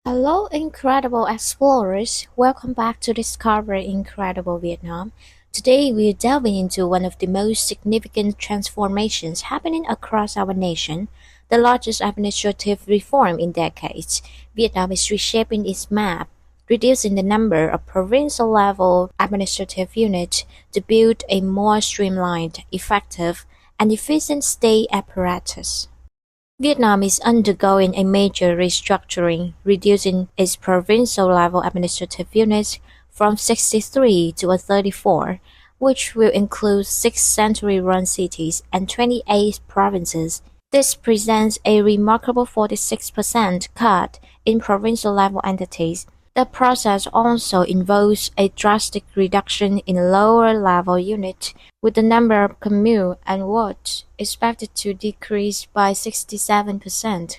Hello, incredible explorers! Welcome back to Discover Incredible Vietnam. Today, we're delving into one of the most significant transformations happening across our nation, the largest administrative reform in decades. Vietnam is reshaping its map, reducing the number of provincial level administrative units to build a more streamlined, effective, and efficient state apparatus. Vietnam is undergoing a major restructuring, reducing its provincial-level administrative units from 63 to 34, which will include six century-run cities and 28 provinces. This presents a remarkable 46% cut in provincial-level entities. The process also involves a drastic reduction in lower-level units, with the number of communes and wards expected to decrease by 67%,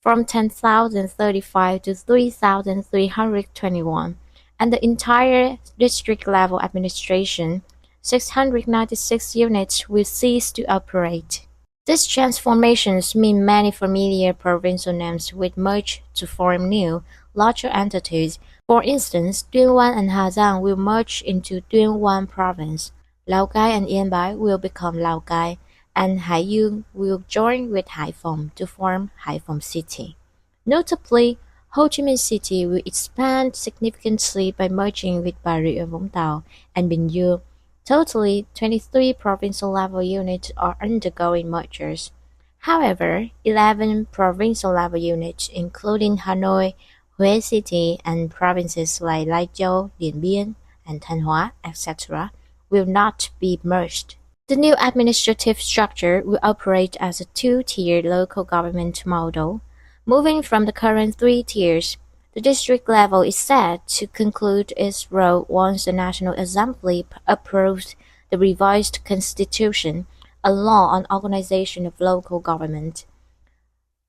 from 10,035 to 3,321, and the entire district-level administration, 696 units, will cease to operate. These transformations mean many familiar provincial names will merge to form new, larger entities. For instance, Tuyên Quan and Hà Giang will merge into Tuyên Quan Province. Lào Cai and Yên Bái will become Lào Cai, and Hải Dương will join with Hải Phòng to form Hải Phòng City. Notably, Ho Chi Minh City will expand significantly by merging with Bà Rịa Vũng Tàu and Bình Dương. Totally, 23 provincial-level units are undergoing mergers. However, 11 provincial-level units, including Hanoi, Huế City, and provinces like Lai Châu, Điện Biên, and Thanh Hóa, etc., will not be merged. The new administrative structure will operate as a two-tiered local government model, moving from the current three tiers. The district level is set to conclude its role once the National Assembly approves the revised constitution, a law on organization of local government.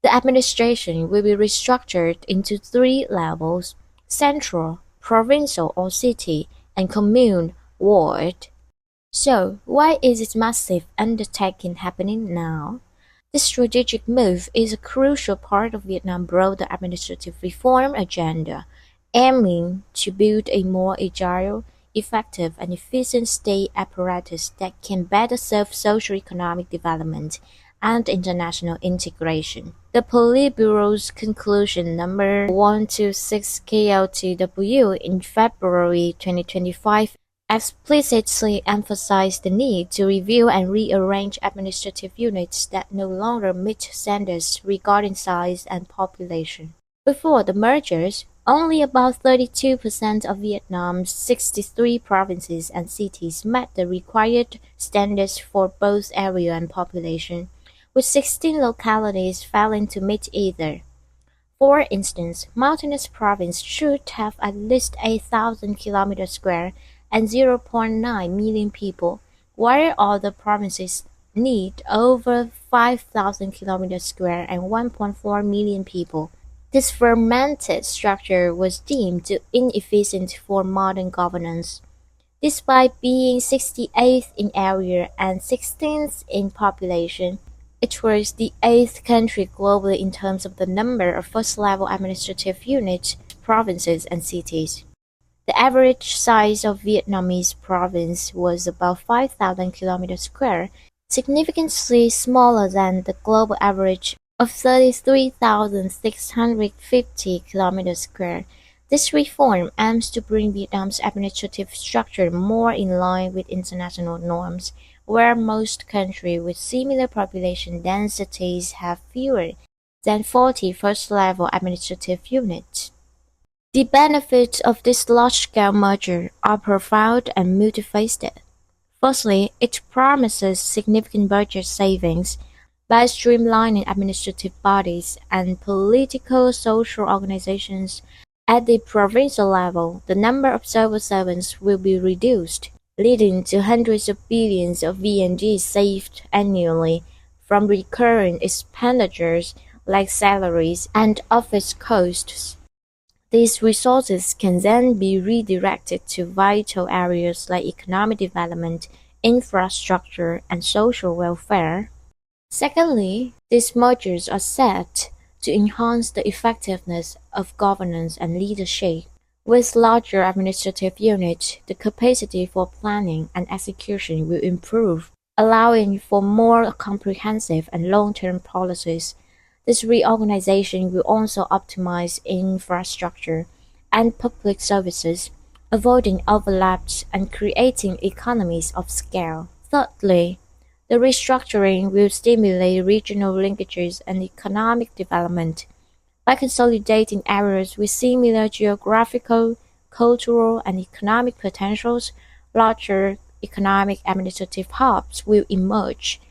The administration will be restructured into three levels: central, provincial or city, and commune, ward. So, why is this massive undertaking happening now? This strategic move is a crucial part of Vietnam's broader administrative reform agenda, aiming to build a more agile, effective, and efficient state apparatus that can better serve socio-economic development and international integration. The Politburo's conclusion number 126 KLTW in February 2025 explicitly emphasized the need to review and rearrange administrative units that no longer meet standards regarding size and population. Before the mergers, only about 32% of Vietnam's 63 provinces and cities met the required standards for both area and population, with 16 localities failing to meet either. For instance, Mountainous Province should have at least 8,000 km square and 0.9 million people, while other provinces need over 5,000 km square and 1.4 million people. This fragmented structure was deemed too inefficient for modern governance. Despite being 68th in area and 16th in population, it was the eighth country globally in terms of the number of first-level administrative units, provinces, and cities. The average size of Vietnamese province was about 5,000 km square, significantly smaller than the global average of 33,650 km square. This reform aims to bring Vietnam's administrative structure more in line with international norms, where most countries with similar population densities have fewer than 40 first-level administrative units. The benefits of this large-scale merger are profound and multifaceted. Firstly, it promises significant budget savings by streamlining administrative bodies and political social organizations at the provincial level. The number of civil servants will be reduced, leading to hundreds of billions of VNG saved annually from recurring expenditures like salaries and office costs. These resources can then be redirected to vital areas like economic development, infrastructure, and social welfare. Secondly, these mergers are set to enhance the effectiveness of governance and leadership. With larger administrative units, the capacity for planning and execution will improve, allowing for more comprehensive and long-term policies. This reorganization will also optimize infrastructure and public services, avoiding overlaps and creating economies of scale. Thirdly, the restructuring will stimulate regional linkages and economic development. By consolidating areas with similar geographical, cultural, and economic potentials, larger economic administrative hubs will emerge,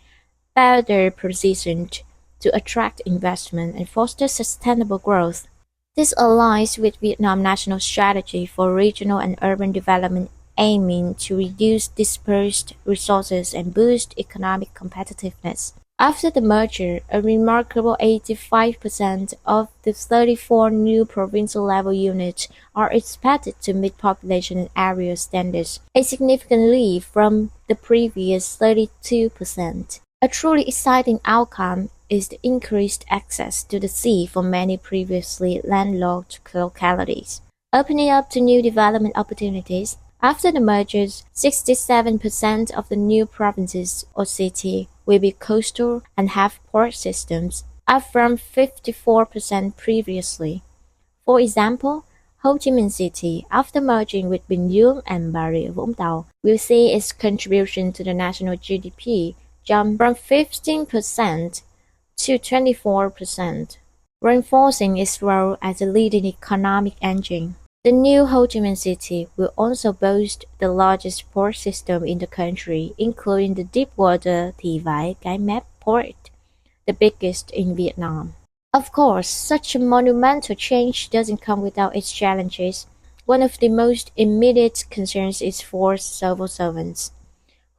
better positioned to attract investment and foster sustainable growth. This aligns with Vietnam's national strategy for regional and urban development aiming to reduce dispersed resources and boost economic competitiveness. After the merger, a remarkable 85% of the 34 new provincial-level units are expected to meet population and area standards, a significant leap from the previous 32%. A truly exciting outcome is the increased access to the sea for many previously landlocked localities, opening up to new development opportunities. After the mergers, 67% of the new provinces or cities will be coastal and have port systems, up from 54% previously. For example, Ho Chi Minh City, after merging with Bình Dương and Bà Rịa Vũng Tàu, will see its contribution to the national GDP jump from 15% to 24%, reinforcing its role as a leading economic engine. The new Ho Chi Minh City will also boast the largest port system in the country, including the deepwater Thị Vải Cái Mép port, the biggest in Vietnam. Of course, such a monumental change doesn't come without its challenges. One of the most immediate concerns is for civil servants,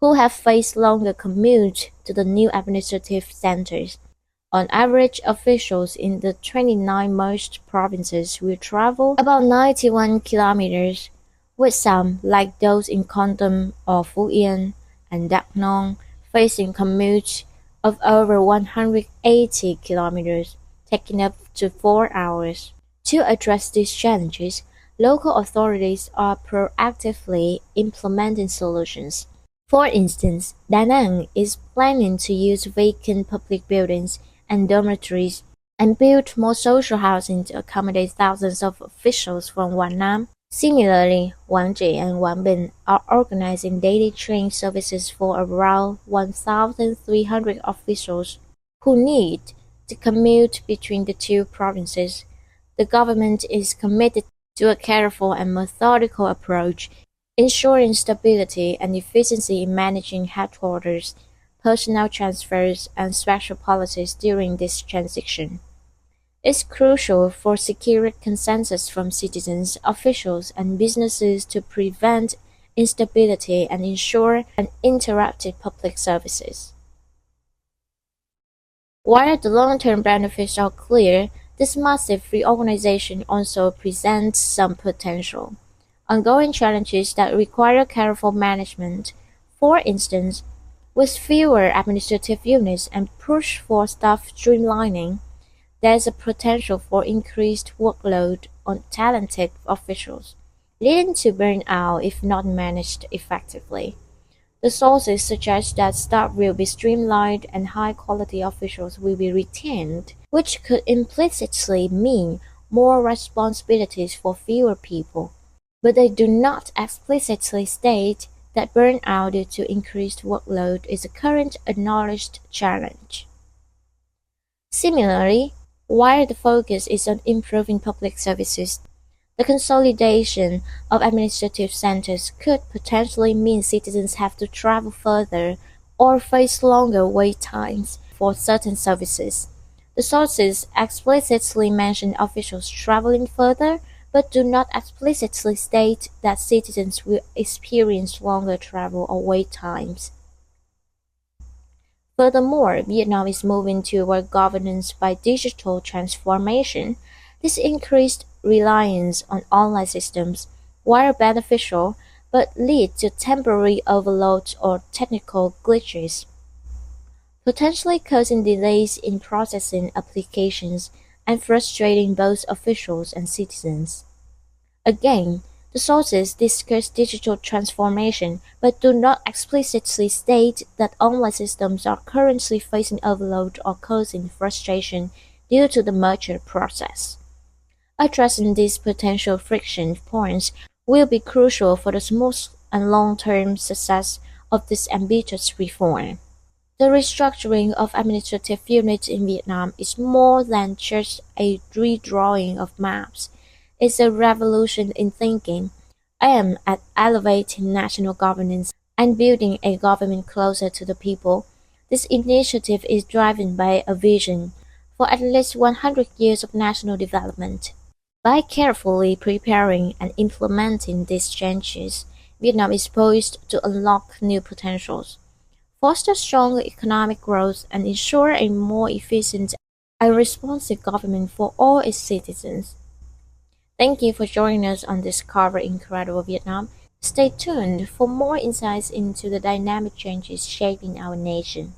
who have faced longer commutes to the new administrative centers. On average, officials in the 29 merged provinces will travel about 91 kilometers, with some, like those in Kon Tum or Phú Yên and Đắk Nông, facing commutes of over 180 kilometers, taking up to 4 hours. To address these challenges, local authorities are proactively implementing solutions. For instance, Da Nang is planning to use vacant public buildings and dormitories and build more social housing to accommodate thousands of officials from Quảng Nam. Similarly, Quảng Trị and Quảng Bình are organizing daily train services for around 1,300 officials who need to commute between the two provinces. The government is committed to a careful and methodical approach, ensuring stability and efficiency in managing headquarters, personnel transfers, and special policies during this transition. It's crucial for securing consensus from citizens, officials, and businesses to prevent instability and ensure uninterrupted public services. While the long-term benefits are clear, this massive reorganization also presents some potential ongoing challenges that require careful management. For instance, with fewer administrative units and push for staff streamlining, there is a potential for increased workload on talented officials, leading to burnout if not managed effectively. The sources suggest that staff will be streamlined and high-quality officials will be retained, which could implicitly mean more responsibilities for fewer people. But they do not explicitly state that burnout due to increased workload is a current acknowledged challenge. Similarly, while the focus is on improving public services, the consolidation of administrative centers could potentially mean citizens have to travel further or face longer wait times for certain services. The sources explicitly mention officials traveling further, but do not explicitly state that citizens will experience longer travel or wait times. Furthermore, Vietnam is moving toward governance by digital transformation. This increased reliance on online systems, while beneficial, but lead to temporary overload or technical glitches, potentially causing delays in processing applications. and frustrating both officials and citizens. Again, the sources discuss digital transformation but do not explicitly state that online systems are currently facing overload or causing frustration due to the merger process. Addressing these potential friction points will be crucial for the smooth and long-term success of this ambitious reform. The restructuring of administrative units in Vietnam is more than just a redrawing of maps. It's a revolution in thinking, aimed at elevating national governance and building a government closer to the people. This initiative is driven by a vision for at least 100 years of national development. By carefully preparing and implementing these changes, Vietnam is poised to unlock new potentials, foster stronger economic growth, and ensure a more efficient and responsive government for all its citizens. Thank you for joining us on Discover Incredible Vietnam. Stay tuned for more insights into the dynamic changes shaping our nation.